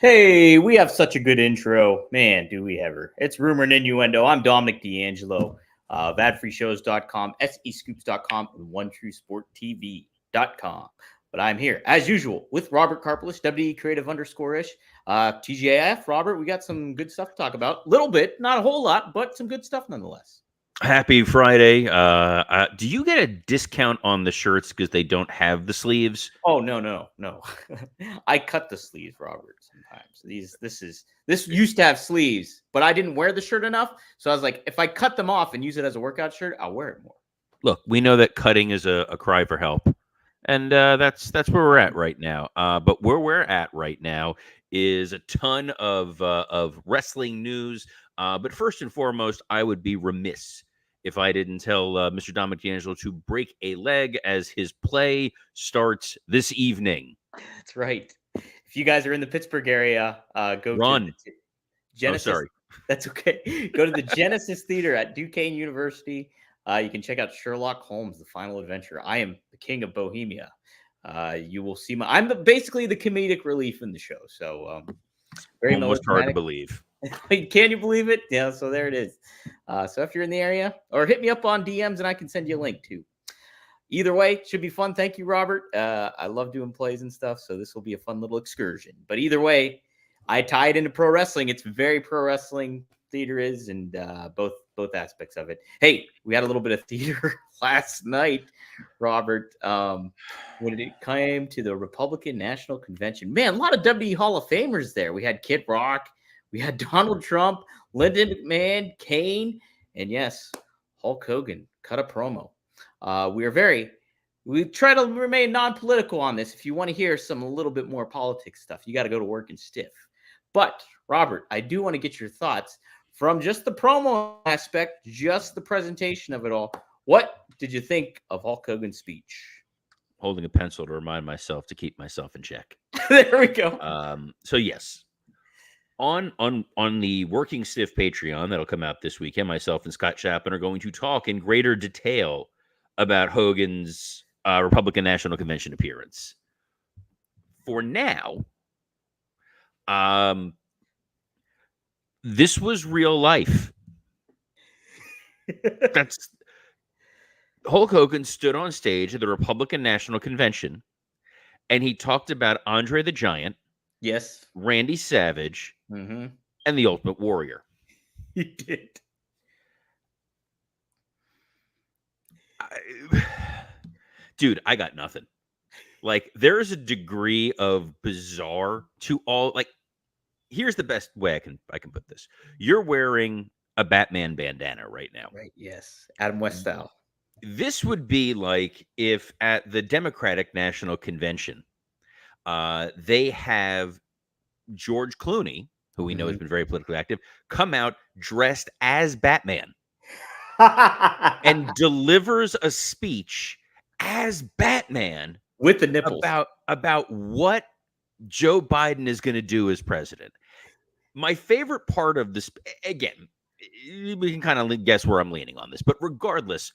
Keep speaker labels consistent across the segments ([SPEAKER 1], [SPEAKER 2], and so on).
[SPEAKER 1] Hey, we have such a good intro. Man, do we ever. It's Rumor and Innuendo. I'm Dominic D'Angelo of adfreeshows.com, SEScoops.com, and OneTrueSportTV.com. But I'm here, as usual, with Robert Karpelish, WWE Creative _ish. TGIF, Robert, we got some good stuff to talk about. Little bit, not a whole lot, but some good stuff nonetheless.
[SPEAKER 2] Happy Friday. Do you get a discount on the shirts because they don't have the sleeves?
[SPEAKER 1] Oh, no. I cut the sleeves, Robert, sometimes. This used to have sleeves, but I didn't wear the shirt enough. So I was like, if I cut them off and use it as a workout shirt, I'll wear it more.
[SPEAKER 2] Look, we know that cutting is a cry for help. And that's where we're at right now. But where we're at right now is a ton of wrestling news. But first and foremost, I would be remiss if I didn't tell Mr. Dominic D'Angelo to break a leg as his play starts this evening.
[SPEAKER 1] That's right. If you guys are in the Pittsburgh area, go
[SPEAKER 2] Run.
[SPEAKER 1] to Genesis.
[SPEAKER 2] Oh, sorry.
[SPEAKER 1] That's okay. Go to the Genesis Theater at Duquesne University. You can check out Sherlock Holmes, The Final Adventure. I am the King of Bohemia. You will see I'm basically the comedic relief in the show. So very
[SPEAKER 2] almost hard to believe.
[SPEAKER 1] Can you believe it? Yeah, so there it is. So if you're in the area, or hit me up on DMs and I can send you a link too. Either way, should be fun. Thank you, Robert. I love doing plays and stuff, so this will be a fun little excursion. But either way, I tie it into pro wrestling. It's very pro wrestling theater is, and both aspects of it. Hey, we had a little bit of theater last night, Robert. When it came to the Republican National Convention, man, a lot of WWE Hall of Famers there. We had Kid Rock, we had Donald Trump, Lyndon McMahon, Kane, and yes, Hulk Hogan cut a promo. We try to remain non-political on this. If you want to hear some a little bit more politics stuff, you got to go to work and stiff. But Robert, I do want to get your thoughts from just the promo aspect, just the presentation of it all. What did you think of Hulk Hogan's speech?
[SPEAKER 2] Holding a pencil to remind myself to keep myself in check.
[SPEAKER 1] There we go.
[SPEAKER 2] So yes, on the Working Stiff Patreon that'll come out this weekend, myself and Scott Chapman are going to talk in greater detail about Hogan's Republican National Convention appearance. For now, this was real life. That's Hulk Hogan stood on stage at the Republican National Convention, and he talked about Andre the Giant,
[SPEAKER 1] yes,
[SPEAKER 2] Randy Savage, and the Ultimate Warrior.
[SPEAKER 1] He did.
[SPEAKER 2] Dude, I got nothing. Like, there is a degree of bizarre to all. Like, here's the best way I can put this. You're wearing a Batman bandana right now.
[SPEAKER 1] Right, yes. Adam West style.
[SPEAKER 2] This would be like if at the Democratic National Convention, they have George Clooney, who we know has been very politically active, come out dressed as Batman and delivers a speech as Batman
[SPEAKER 1] with the nipples
[SPEAKER 2] about what Joe Biden is going to do as president. My favorite part of this, again, we can kind of guess where I'm leaning on this, but regardless,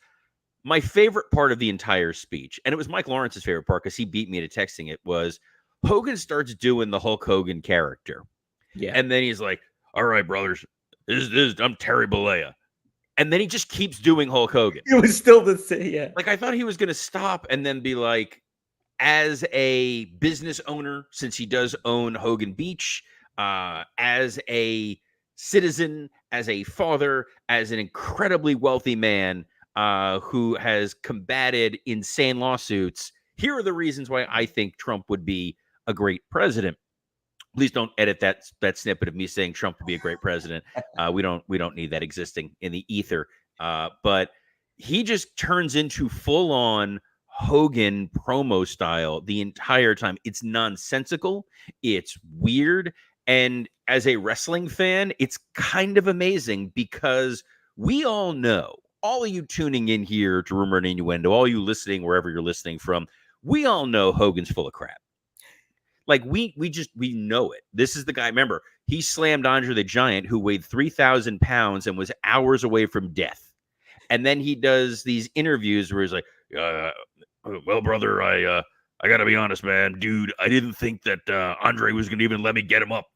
[SPEAKER 2] my favorite part of the entire speech, and it was Mike Lawrence's favorite part because he beat me to texting it, was Hogan starts doing the Hulk Hogan character.
[SPEAKER 1] Yeah.
[SPEAKER 2] And then he's like, all right, brothers, I'm Terry Bollea. And then he just keeps doing Hulk Hogan.
[SPEAKER 1] It was still the same, yeah.
[SPEAKER 2] Like, I thought he was going to stop and then be like, as a business owner, since he does own Hogan Beach, as a citizen, as a father, as an incredibly wealthy man who has combated insane lawsuits, here are the reasons why I think Trump would be a great president. Please don't edit that snippet of me saying Trump would be a great president. We don't need that existing in the ether. But he just turns into full on Hogan promo style the entire time. It's nonsensical. It's weird. And as a wrestling fan, it's kind of amazing because we all know, all of you tuning in here to Rumor and Innuendo, all you listening wherever you're listening from, we all know Hogan's full of crap. Like, we know it. This is the guy. Remember, he slammed Andre the Giant, who weighed 3,000 pounds and was hours away from death. And then he does these interviews where he's like, well, brother, I got to be honest, man. Dude, I didn't think that Andre was going to even let me get him up.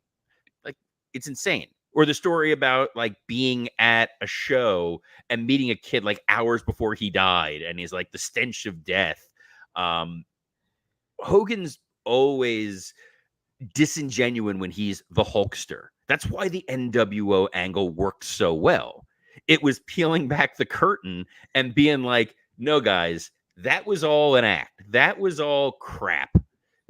[SPEAKER 2] It's insane. Or the story about like being at a show and meeting a kid like hours before he died, and he's like the stench of death. Hogan's always disingenuine when he's the Hulkster. That's why the NWO angle worked so well. It was peeling back the curtain and being like, no, guys, that was all an act. That was all crap.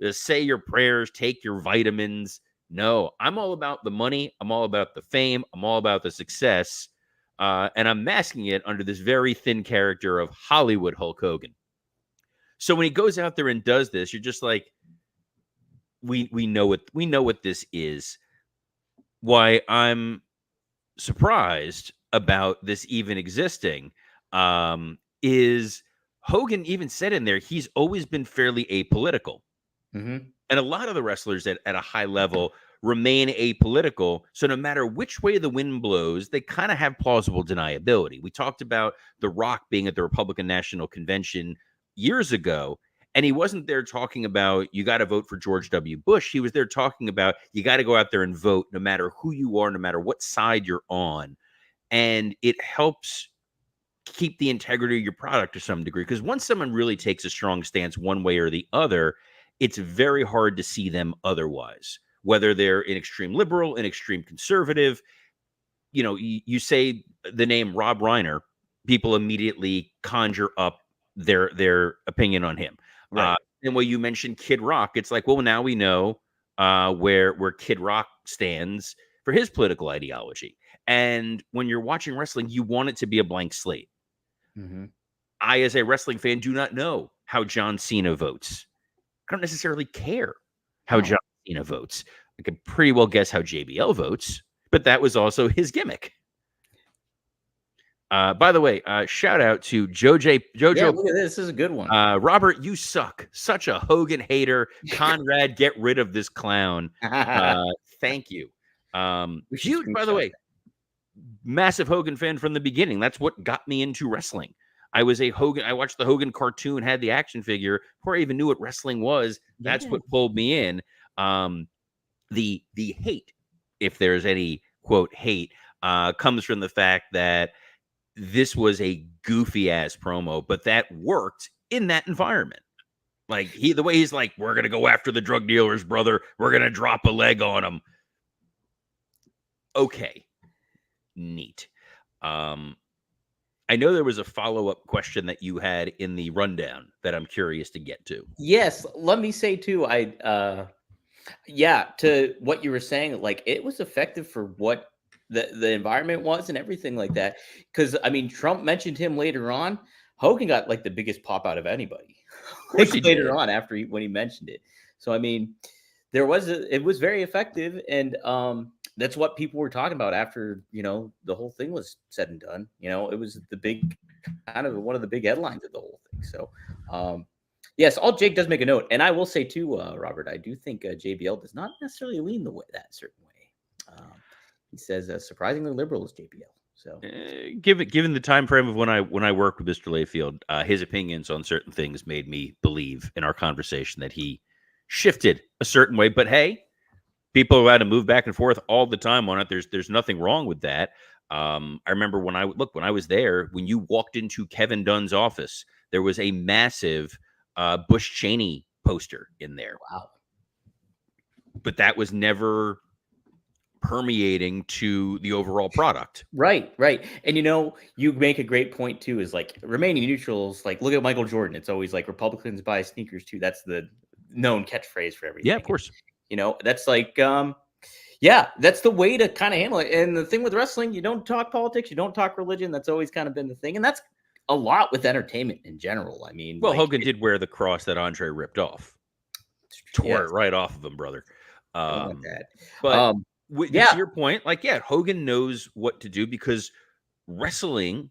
[SPEAKER 2] Just say your prayers, take your vitamins. No, I'm all about the money. I'm all about the fame. I'm all about the success. And I'm masking it under this very thin character of Hollywood Hulk Hogan. So when he goes out there and does this, you're just like, we know what this is. Why I'm surprised about this even existing is Hogan even said in there he's always been fairly apolitical.
[SPEAKER 1] Mm-hmm.
[SPEAKER 2] And a lot of the wrestlers at a high level remain apolitical. So no matter which way the wind blows, they kind of have plausible deniability. We talked about The Rock being at the Republican National Convention years ago, and he wasn't there talking about you got to vote for George W. Bush. He was there talking about you got to go out there and vote no matter who you are, no matter what side you're on. And it helps keep the integrity of your product to some degree. Because once someone really takes a strong stance one way or the other, it's very hard to see them otherwise, whether they're an extreme liberal, an extreme conservative. You know, you say the name Rob Reiner, people immediately conjure up their opinion on him.
[SPEAKER 1] Right.
[SPEAKER 2] And when you mentioned Kid Rock, it's like, well, now we know where Kid Rock stands for his political ideology. And when you're watching wrestling, you want it to be a blank slate.
[SPEAKER 1] Mm-hmm.
[SPEAKER 2] I, as a wrestling fan, do not know how John Cena votes. I don't necessarily care how John Cena votes. I could pretty well guess how JBL votes, but that was also his gimmick. By the way, shout out to Jojo.
[SPEAKER 1] Yeah, look at this. This is a good one.
[SPEAKER 2] Robert, you suck. Such a Hogan hater. Conrad, get rid of this clown. Thank you. Huge, by the way, massive Hogan fan from the beginning. That's what got me into wrestling. I watched the Hogan cartoon, had the action figure before I even knew what wrestling was. That's what pulled me in. The hate, if there's any quote hate, comes from the fact that this was a goofy ass promo, but that worked in that environment. Like the way he's like, we're gonna go after the drug dealers, brother. We're gonna drop a leg on them. Okay, neat. I know there was a follow-up question that you had in the rundown that I'm curious to get to.
[SPEAKER 1] Yes, let me say too, to what you were saying, like it was effective for what the environment was and everything like that. Because I mean, Trump mentioned him later on. Hogan got like the biggest pop out of anybody like, later on when he mentioned it. So I mean, it was very effective, and that's what people were talking about after the whole thing was said and done. It was the big kind of one of the big headlines of the whole thing. So yes, all Jake does make a note, and I will say too, Robert, I do think JBL does not necessarily lean that certain way. He says surprisingly liberal is JBL. So
[SPEAKER 2] given the time frame of when I worked with Mr. Layfield, his opinions on certain things made me believe in our conversation that he shifted a certain way. But hey, people are allowed to move back and forth all the time on it. There's nothing wrong with that. I remember when I was there, when you walked into Kevin Dunn's office, there was a massive Bush Cheney poster in there.
[SPEAKER 1] Wow.
[SPEAKER 2] But that was never permeating to the overall product.
[SPEAKER 1] Right. And you make a great point too, is like remaining neutrals. Like look at Michael Jordan. It's always like Republicans buy sneakers too. That's the known catchphrase for everything.
[SPEAKER 2] Yeah, of course.
[SPEAKER 1] That's like that's the way to kind of handle it. And the thing with wrestling, you don't talk politics, you don't talk religion. That's always kind of been the thing, and that's a lot with entertainment in general. I mean,
[SPEAKER 2] well, Hogan did wear the cross that Andre ripped off. Tore it right off of him, brother. But to your point, like, Hogan knows what to do because wrestling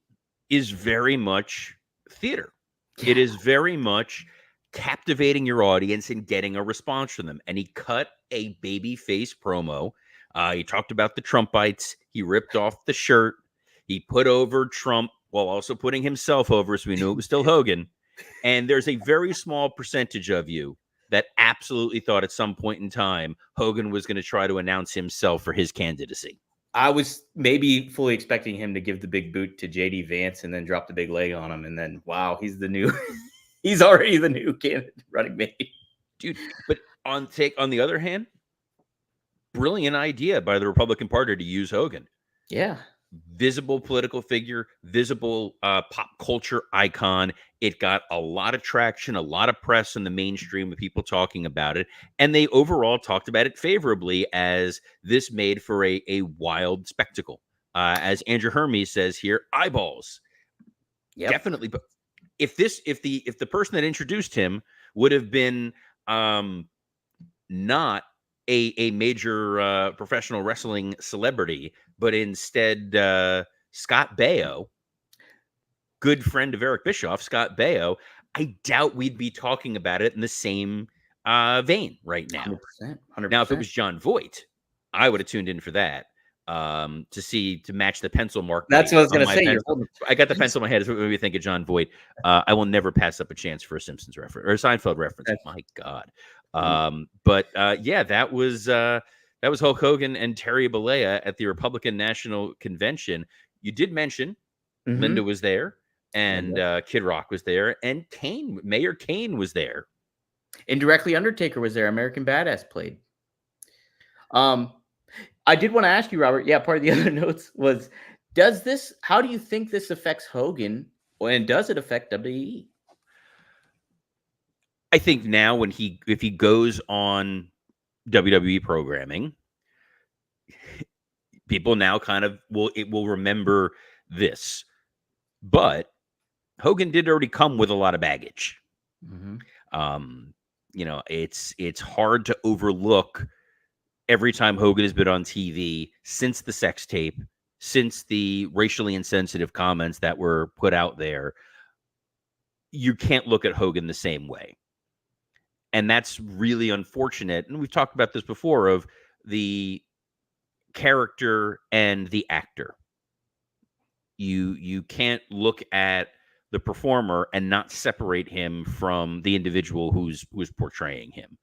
[SPEAKER 2] is very much theater. Yeah. It is very much captivating your audience and getting a response from them. And he cut a babyface promo. He talked about the Trumpites. He ripped off the shirt. He put over Trump while also putting himself over, so we knew it was still Hogan. And there's a very small percentage of you that absolutely thought at some point in time Hogan was going to try to announce himself for his candidacy.
[SPEAKER 1] I was maybe fully expecting him to give the big boot to JD Vance and then drop the big leg on him. And then, wow, he's the new, he's already the new candidate running mate.
[SPEAKER 2] Dude, but on the other hand, brilliant idea by the Republican Party to use Hogan.
[SPEAKER 1] Yeah.
[SPEAKER 2] Visible political figure, visible pop culture icon. It got a lot of traction, a lot of press in the mainstream with people talking about it. And they overall talked about it favorably as this made for a wild spectacle. As Andrew Hermes says here, eyeballs.
[SPEAKER 1] Yep.
[SPEAKER 2] Definitely. But if the person that introduced him would have been not a major professional wrestling celebrity, but instead Scott Baio, good friend of Eric Bischoff, Scott Baio, I doubt we'd be talking about it in the same vein right now.
[SPEAKER 1] 100%.
[SPEAKER 2] Now, if it was John Voight, I would have tuned in for that to match the pencil mark.
[SPEAKER 1] That's what I was going to say.
[SPEAKER 2] I got the pencil in my head. It's what made me think of John Voight. I will never pass up a chance for a Simpsons reference or a Seinfeld reference. My God. That was Hulk Hogan and Terry Bollea at the Republican National Convention. You did mention Linda was there, and Kid Rock was there, and Mayor Kane was there.
[SPEAKER 1] Indirectly, Undertaker was there. American Badass played. I did want to ask you, Robert. Yeah, part of the other notes was, how do you think this affects Hogan, and does it affect WWE?
[SPEAKER 2] I think now if he goes on WWE programming, people now kind of will remember this. But Hogan did already come with a lot of baggage. It's hard to overlook every time Hogan has been on TV since the sex tape, since the racially insensitive comments that were put out there. You can't look at Hogan the same way. And that's really unfortunate. And we've talked about this before, of the character and the actor. You can't look at the performer and not separate him from the individual who's portraying him.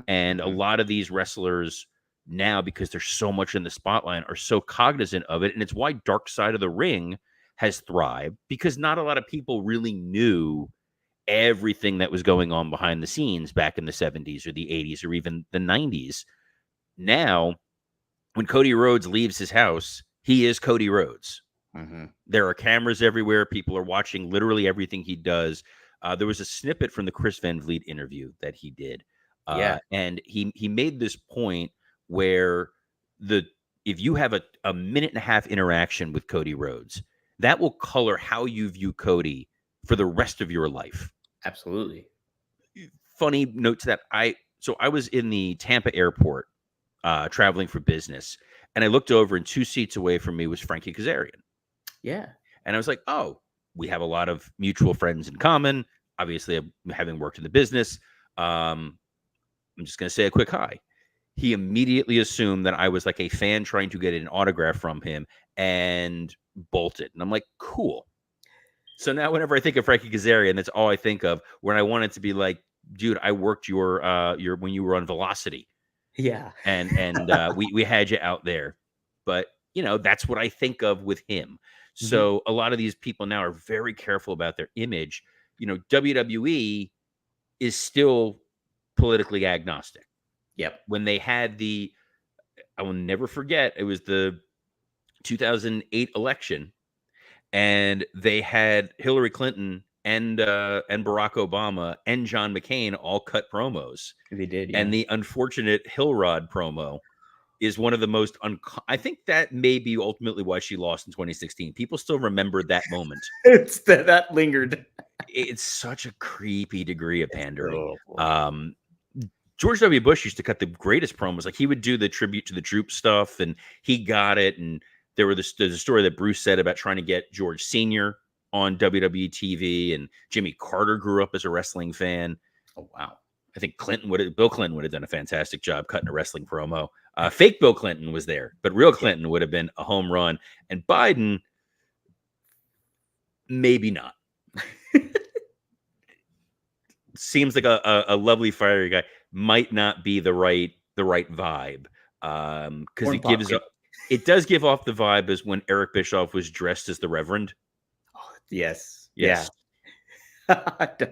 [SPEAKER 2] And a lot of these wrestlers now, because there's so much in the spotlight, are so cognizant of it. And it's why Dark Side of the Ring has thrived, because not a lot of people really knew everything that was going on behind the scenes back in the 70s or the 80s or even the 90s. Now, when Cody Rhodes leaves his house, he is Cody Rhodes. There are cameras everywhere. People are watching literally everything he does. There was a snippet from the Chris Van Vliet interview that he did. And he made this point where if you have a minute and a half interaction with Cody Rhodes, that will color how you view Cody for the rest of your life.
[SPEAKER 1] Absolutely.
[SPEAKER 2] Funny note to that. I was in the Tampa airport traveling for business, and I looked over, and 2 seats away from me was Frankie Kazarian.
[SPEAKER 1] Yeah.
[SPEAKER 2] And I was like, oh, we have a lot of mutual friends in common. Obviously, having worked in the business, I'm just going to say a quick hi. He immediately assumed that I was like a fan trying to get an autograph from him and bolted. And I'm like, cool. So now whenever I think of Frankie Kazarian, that's all I think of, when I wanted to be like, dude, I worked your when you were on Velocity.
[SPEAKER 1] Yeah.
[SPEAKER 2] And we had you out there. But, that's what I think of with him. So a lot of these people now are very careful about their image. WWE is still politically agnostic.
[SPEAKER 1] Yep.
[SPEAKER 2] When they had I will never forget, it was the 2008 election, and they had Hillary Clinton and Barack Obama and John McCain all cut promos.
[SPEAKER 1] They did, yeah.
[SPEAKER 2] And the unfortunate Hillrod promo is one of the most I think that may be ultimately why she lost in 2016. People still remember that moment.
[SPEAKER 1] It's that lingered.
[SPEAKER 2] It's such a creepy degree of pandering. George W. Bush used to cut the greatest promos. Like, he would do the tribute to the troop stuff, and he got it. And there's a story that Bruce said about trying to get George Sr. on WWE TV, and Jimmy Carter grew up as a wrestling fan.
[SPEAKER 1] Oh, wow.
[SPEAKER 2] I think Bill Clinton would have done a fantastic job cutting a wrestling promo. Fake Bill Clinton was there, but real Clinton would have been a home run. And Biden, maybe not. seems like a lovely fiery guy, might not be the right vibe. Because
[SPEAKER 1] Corn pop kid.
[SPEAKER 2] it does give off the vibe as when Eric Bischoff was dressed as the Reverend.
[SPEAKER 1] Oh, yes.
[SPEAKER 2] Yes.
[SPEAKER 1] Yeah. It does.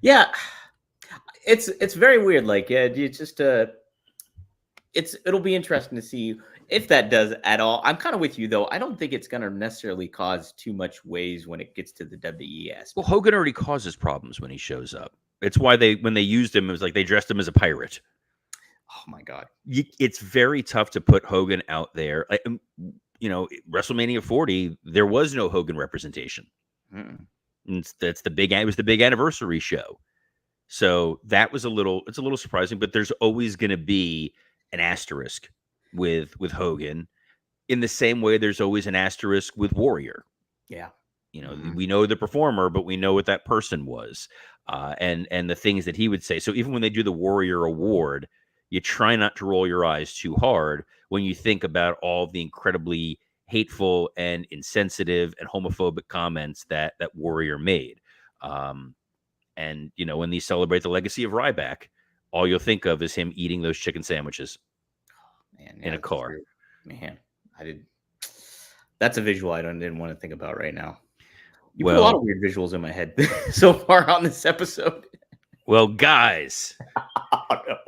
[SPEAKER 1] Yeah. It's very weird. Like, yeah, it's just it'll be interesting to see if that does at all. I'm kind of with you though. I don't think it's gonna necessarily cause too much waves when it gets to the WWE aspect.
[SPEAKER 2] Well, Hogan already causes problems when he shows up. It's why when they used him, it was like they dressed him as a pirate.
[SPEAKER 1] Oh my god.
[SPEAKER 2] It's very tough to put Hogan out there. WrestleMania 40, there was no Hogan representation.
[SPEAKER 1] Mm-mm.
[SPEAKER 2] It was the big anniversary show. So it's a little surprising, but there's always going to be an asterisk with Hogan, in the same way there's always an asterisk with Warrior.
[SPEAKER 1] Yeah.
[SPEAKER 2] We know the performer, but we know what that person was, and the things that he would say. So even when they do the Warrior Award, you try not to roll your eyes too hard when you think about all the incredibly hateful and insensitive and homophobic comments that Warrior made. And when they celebrate the legacy of Ryback, all you'll think of is him eating those chicken sandwiches in a car.
[SPEAKER 1] True. Man, that's a visual I didn't want to think about right now. You put a lot of weird visuals in my head so far on this episode.
[SPEAKER 2] Well, guys,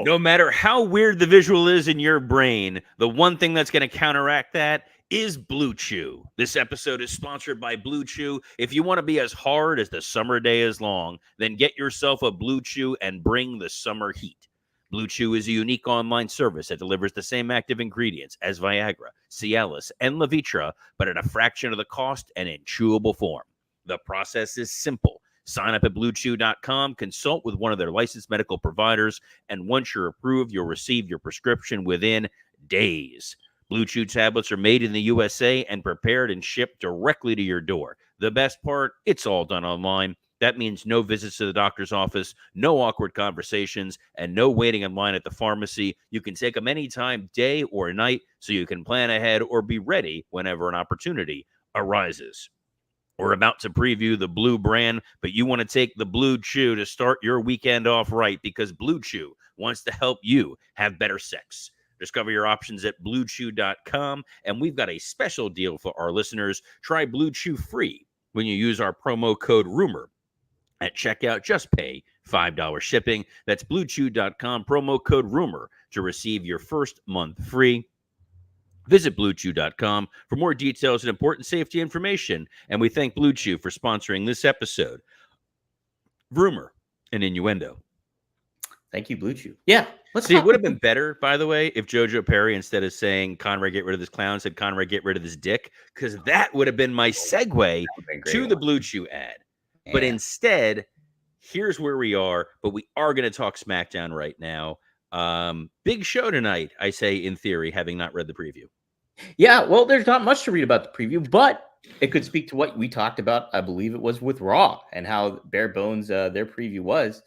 [SPEAKER 2] no matter how weird the visual is in your brain, the one thing that's going to counteract that is Blue Chew. This episode is sponsored by Blue Chew. If you want to be as hard as the summer day is long, then get yourself a Blue Chew and bring the summer heat. Blue Chew is a unique online service that delivers the same active ingredients as Viagra, Cialis, and Levitra, but at a fraction of the cost and in chewable form. The process is simple. Sign up at BlueChew.com, consult with one of their licensed medical providers, and once you're approved, you'll receive your prescription within days. Blue Chew tablets are made in the USA and prepared and shipped directly to your door. The best part, it's all done online. That means no visits to the doctor's office, no awkward conversations, and no waiting in line at the pharmacy. You can take them anytime, day or night, so you can plan ahead or be ready whenever an opportunity arises. We're about to preview the Blue brand, but you want to take the Blue Chew to start your weekend off right, because Blue Chew wants to help you have better sex. Discover your options at BlueChew.com, and we've got a special deal for our listeners. Try Blue Chew free when you use our promo code RUMOR. At checkout, just pay $5 shipping. That's BlueChew.com, promo code RUMOR, to receive your first month free. Visit BlueChew.com for more details and important safety information. And we thank Blue Chew for sponsoring this episode. Rumor and Innuendo.
[SPEAKER 1] Thank you, Blue Chew. Yeah.
[SPEAKER 2] Let's see. It would have been better, by the way, if JoJo Perry, instead of saying Conrad, get rid of this clown, said Conrad, get rid of this dick, because that would have been my segue to the Blue Chew ad. Yeah. But instead, here's where we are. But we are going to talk SmackDown right now. Big show tonight, I say, in theory, having not read the preview.
[SPEAKER 1] Yeah, well, there's not much to read about the preview, but it could speak to what we talked about. I believe it was with Raw and how bare bones their preview was.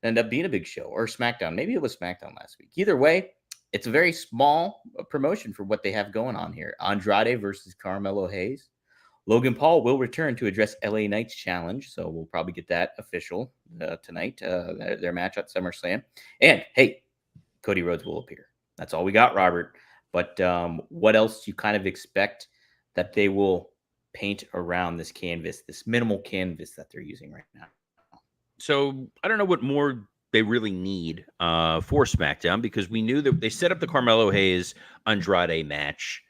[SPEAKER 1] Ended up being a big show, or SmackDown. Maybe it was SmackDown last week. Either way, it's a very small promotion for what they have going on here. Andrade versus Carmelo Hayes. Logan Paul will return to address LA Knight's challenge, so we'll probably get that official tonight, their match at SummerSlam. And, hey, Cody Rhodes will appear. That's all we got, Robert. But what else do you kind of expect that they will paint around this canvas, this minimal canvas that they're using right now?
[SPEAKER 2] So I don't know what more they really need for SmackDown, because we knew that they set up the Carmelo Hayes Andrade match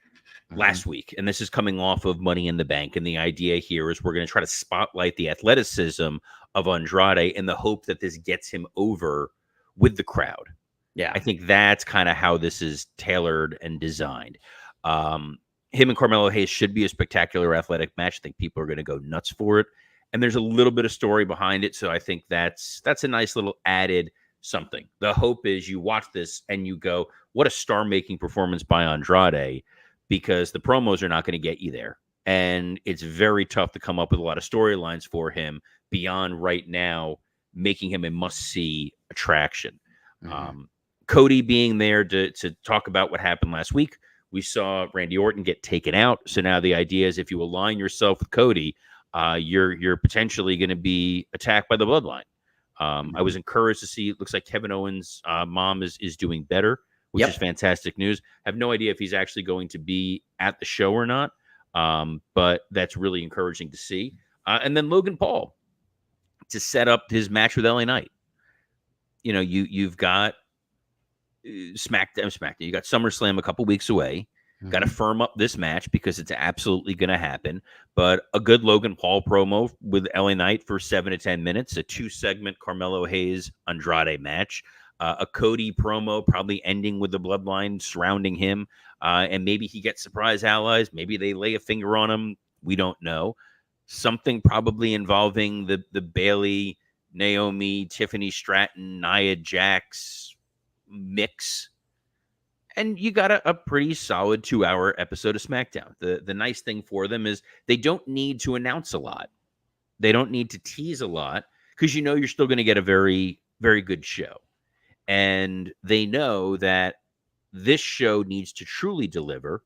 [SPEAKER 2] last week, and this is coming off of Money in the Bank. And the idea here is we're going to try to spotlight the athleticism of Andrade in the hope that this gets him over with the crowd. Yeah, I think that's kind of how this is tailored and designed. Him and Carmelo Hayes should be a spectacular athletic match. I think people are going to go nuts for it. And there's a little bit of story behind it. So I think that's a nice little added something. The hope is you watch this and you go, what a star-making performance by Andrade, because the promos are not going to get you there. And it's very tough to come up with a lot of storylines for him beyond right now making him a must-see attraction. Cody being there to talk about what happened last week. We saw Randy Orton get taken out. So now the idea is if you align yourself with Cody, you're potentially going to be attacked by the Bloodline. I was encouraged to see. It looks like Kevin Owens' mom is doing better, which is fantastic news. I have no idea if he's actually going to be at the show or not, but that's really encouraging to see. And then Logan Paul to set up his match with LA Knight. You know, you've got SmackDown. You got SummerSlam a couple weeks away. Got to firm up this match because it's absolutely going to happen. But a good Logan Paul promo with LA Knight for 7 to 10 minutes, a 2-segment Carmelo Hayes Andrade match, a Cody promo probably ending with the bloodline surrounding him, and maybe he gets surprise allies. Maybe they lay a finger on him. We don't know. Something probably involving the Bailey, Naomi, Tiffany Stratton, Nia Jax mix. And you got a pretty solid 2-hour episode of SmackDown. The nice thing for them is they don't need to announce a lot. They don't need to tease a lot because you know you're still going to get a very, very good show. And they know that this show needs to truly deliver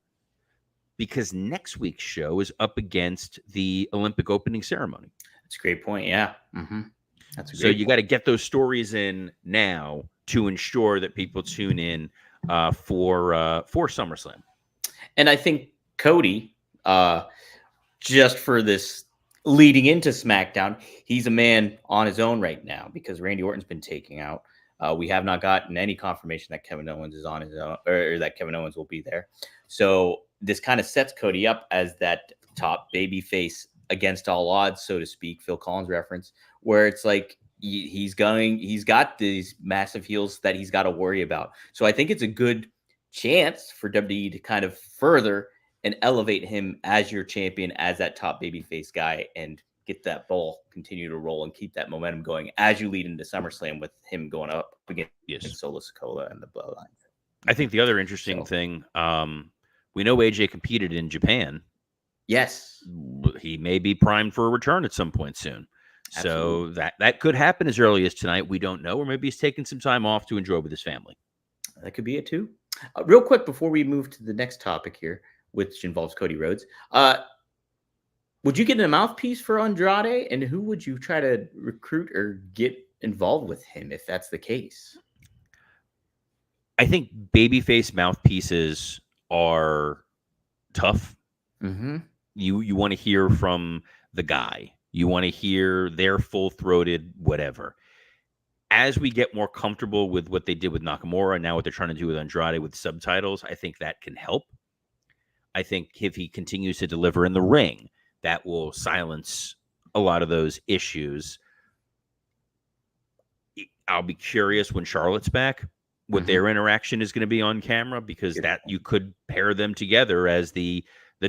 [SPEAKER 2] because next week's show is up against the Olympic opening ceremony.
[SPEAKER 1] That's a great point. Yeah. That's a great
[SPEAKER 2] so you got to get those stories in now to ensure that people tune in for SummerSlam.
[SPEAKER 1] And I think Cody, just for this leading into SmackDown, he's a man on his own right now because Randy Orton's been taken out. We have not gotten any confirmation that Kevin Owens is on his own or that Kevin Owens will be there. So this kind of sets Cody up as that top baby face against all odds, so to speak, Phil Collins reference, where it's like he's got these massive heels that he's got to worry about. So I think it's a good chance for WWE to kind of further and elevate him as your champion, as that top babyface guy, and get that ball continue to roll and keep that momentum going as you lead into SummerSlam with him going up against Solo Sikoa and the Bloodline.
[SPEAKER 2] I think the other interesting thing, we know AJ competed in Japan.
[SPEAKER 1] Yes.
[SPEAKER 2] He may be primed for a return at some point soon. Absolutely. So that could happen as early as tonight. We don't know. Or maybe he's taking some time off to enjoy with his family.
[SPEAKER 1] That could be it too. Real quick, before we move to the next topic here, which involves Cody Rhodes, would you get a mouthpiece for Andrade? And who would you try to recruit or get involved with him if that's the case?
[SPEAKER 2] I think babyface mouthpieces are tough. You want to hear from the guy. You want to hear their full-throated whatever. As we get more comfortable with what they did with Nakamura and now what they're trying to do with Andrade with subtitles, I think that can help. I think if he continues to deliver in the ring, that will silence a lot of those issues. I'll be curious when Charlotte's back, what their interaction is going to be on camera, because that you could pair them together as the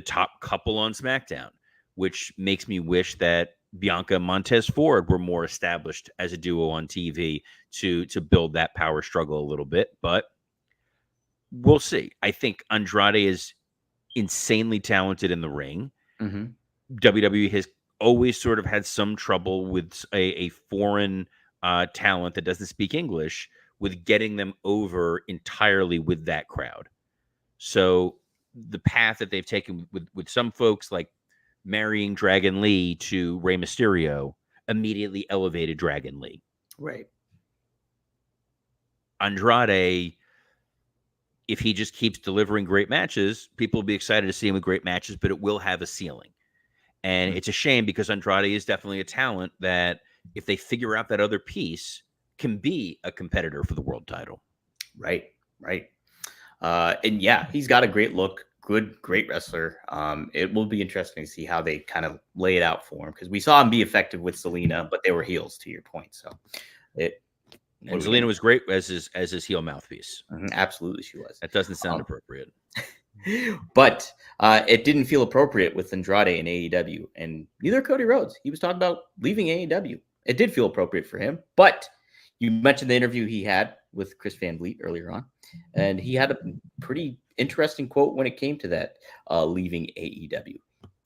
[SPEAKER 2] top couple on SmackDown, which makes me wish that Bianca and Montez Ford were more established as a duo on TV to build that power struggle a little bit. But we'll see. I think Andrade is insanely talented in the ring. WWE has always sort of had some trouble with a foreign talent that doesn't speak English with getting them over entirely with that crowd. So the path that they've taken with some folks, like marrying Dragon Lee to Rey Mysterio, immediately elevated Dragon Lee.
[SPEAKER 1] Right.
[SPEAKER 2] Andrade, if he just keeps delivering great matches, people will be excited to see him with great matches, but it will have a ceiling. And it's a shame because Andrade is definitely a talent that, if they figure out that other piece, can be a competitor for the world title.
[SPEAKER 1] Right. And yeah, he's got a great look. Great wrestler. It will be interesting to see how they kind of lay it out for him, because we saw him be effective with Selena, but they were heels, to your point. So
[SPEAKER 2] and Selena was great as his heel mouthpiece.
[SPEAKER 1] Absolutely, she was.
[SPEAKER 2] That doesn't sound appropriate.
[SPEAKER 1] But it didn't feel appropriate with Andrade in AEW, and neither Cody Rhodes. He was talking about leaving AEW. It did feel appropriate for him, but you mentioned the interview he had with Chris Van Vliet earlier on, and he had a pretty interesting quote when it came to that leaving AEW.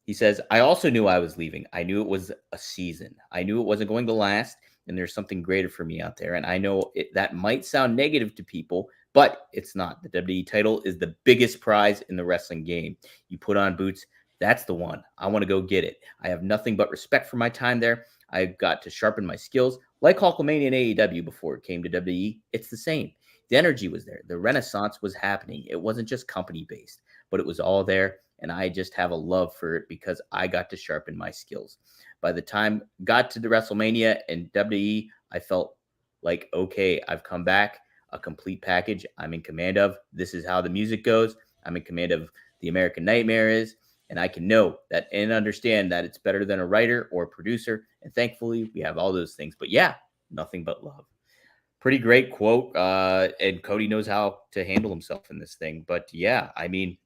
[SPEAKER 1] He says, "I also knew I was leaving. I knew it was a season. I knew it wasn't going to last, and there's something greater for me out there. And I know that might sound negative to people, but it's not. The WWE title is the biggest prize in the wrestling game. You put on boots, that's the one. I want to go get it. I have nothing but respect for my time there. I got to sharpen my skills like Hulkamania and AEW before it came to WWE. It's the same. The energy was there. The renaissance was happening. It wasn't just company based, but it was all there. And I just have a love for it because I got to sharpen my skills. By the time got to the WrestleMania and WWE, I felt like, okay, I've come back, a complete package. I'm in command of. This is how the music goes. I'm in command of the American Nightmare is. And I can know that and understand that it's better than a writer or a producer. And thankfully, we have all those things. But yeah, nothing but love. Pretty great quote. And Cody knows how to handle himself in this thing. But yeah, I mean,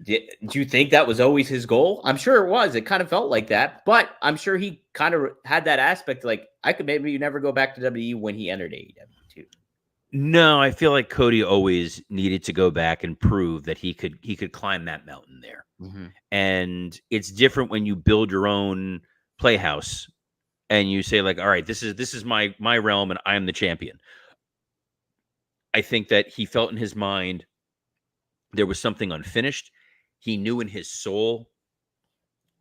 [SPEAKER 1] do you think that was always his goal? I'm sure it was. It kind of felt like that. But I'm sure he kind of had that aspect like, I could maybe never go back to WWE when he entered AEW too.
[SPEAKER 2] No, I feel like Cody always needed to go back and prove that he could climb that mountain there.
[SPEAKER 1] Mm-hmm.
[SPEAKER 2] And it's different when you build your own playhouse and you say like, all right, this is my realm and I'm the champion. I think that he felt in his mind there was something unfinished. He knew in his soul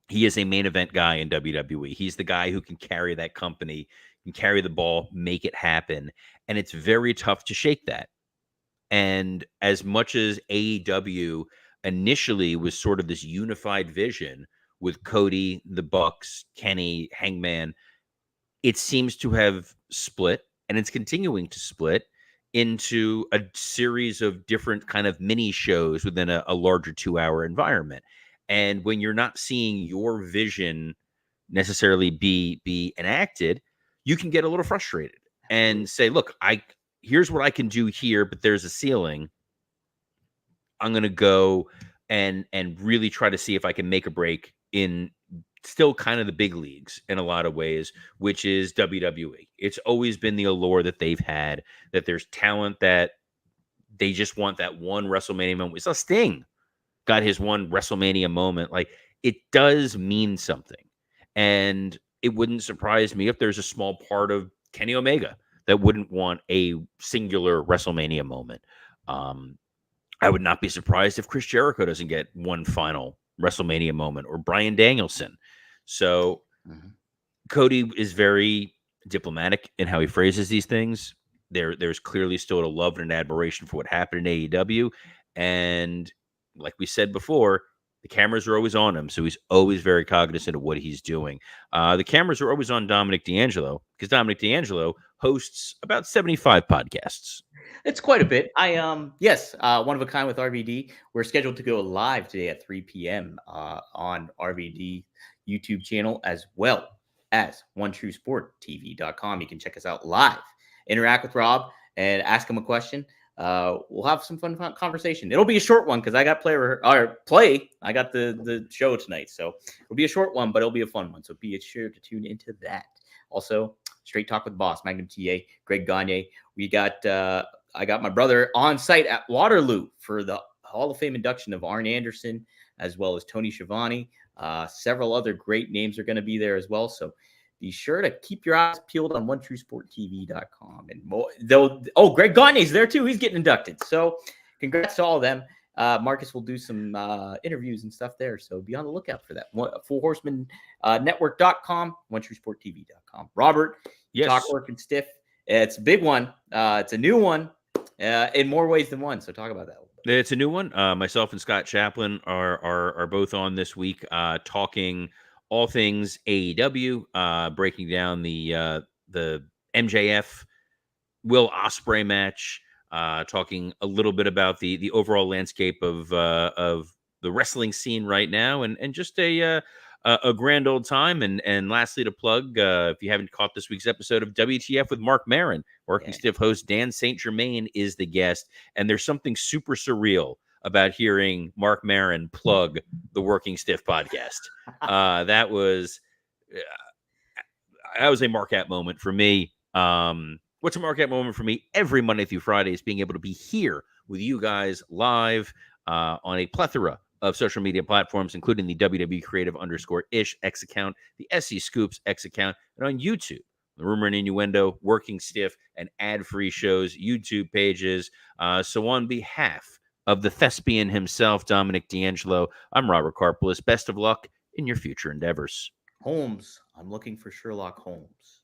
[SPEAKER 2] he is a main event guy in WWE. He's the guy who can carry that company, can carry the ball, make it happen. And it's very tough to shake that. And as much as AEW initially was sort of this unified vision with Cody, the Bucks, Kenny, Hangman, it seems to have split, and it's continuing to split into a series of different kind of mini shows within a larger 2-hour environment. And when you're not seeing your vision necessarily be enacted, you can get a little frustrated and say, look, here's what I can do here, but there's a ceiling. I'm going to go and really try to see if I can make a break in still kind of the big leagues in a lot of ways, which is WWE. It's always been the allure that they've had, that there's talent that they just want that one WrestleMania moment. We saw Sting got his one WrestleMania moment. Like, it does mean something. And it wouldn't surprise me if there's a small part of Kenny Omega that wouldn't want a singular WrestleMania moment. I would not be surprised if Chris Jericho doesn't get one final WrestleMania moment, or Bryan Danielson. So Cody is very diplomatic in how he phrases these things. There's clearly still a love and an admiration for what happened in AEW. And like we said before, the cameras are always on him, so he's always very cognizant of what he's doing. The cameras are always on Dominic D'Angelo, because Dominic D'Angelo hosts about 75 podcasts.
[SPEAKER 1] It's quite a bit. Yes, One of a Kind with RVD. We're scheduled to go live today at 3 p.m. On RVD YouTube channel, as well as OneTrueSportTV.com. You can check us out live, interact with Rob, and ask him a question. We'll have some fun conversation. It'll be a short one because I got play. I got the show tonight, so it'll be a short one, but it'll be a fun one. So be sure to tune into that. Also, Straight Talk with Boss, Magnum TA, Greg Gagne. I got my brother on site at Waterloo for the Hall of Fame induction of Arn Anderson, as well as Tony Schiavone. Several other great names are going to be there as well. So be sure to keep your eyes peeled on OneTrueSportTV.com. And more, Greg Gagne's there too. He's getting inducted. So congrats to all of them. Marcus will do some interviews and stuff there. So be on the lookout for that. Full Horseman Network.com, OneTrueSportTV.com. Robert,
[SPEAKER 2] yes.
[SPEAKER 1] Talk Working Stiff. It's a big one. It's a new one in more ways than one. So talk about that.
[SPEAKER 2] It's a new one. Myself and Scott Chaplin are both on this week, talking all things AEW, breaking down the MJF Will Ospreay match, talking a little bit about the overall landscape of the wrestling scene right now, and just a grand old time. And lastly, to plug, if you haven't caught this week's episode of WTF with Mark Maron, Working Stiff host Dan St. Germain is the guest. And there's something super surreal about hearing Mark Maron plug the Working Stiff podcast. That was a Marquette moment for me. What's a Marquette moment for me? Every Monday through Friday is being able to be here with you guys live on a plethora of social media platforms, including the WWE Creative_ish X account, the SC Scoops X account, and on YouTube, the Rumor and Innuendo, Working Stiff, and ad-free shows, YouTube pages. So on behalf of the thespian himself, Dominic D'Angelo, I'm Robert Karpolis. Best of luck in your future endeavors.
[SPEAKER 1] Holmes. I'm looking for Sherlock Holmes.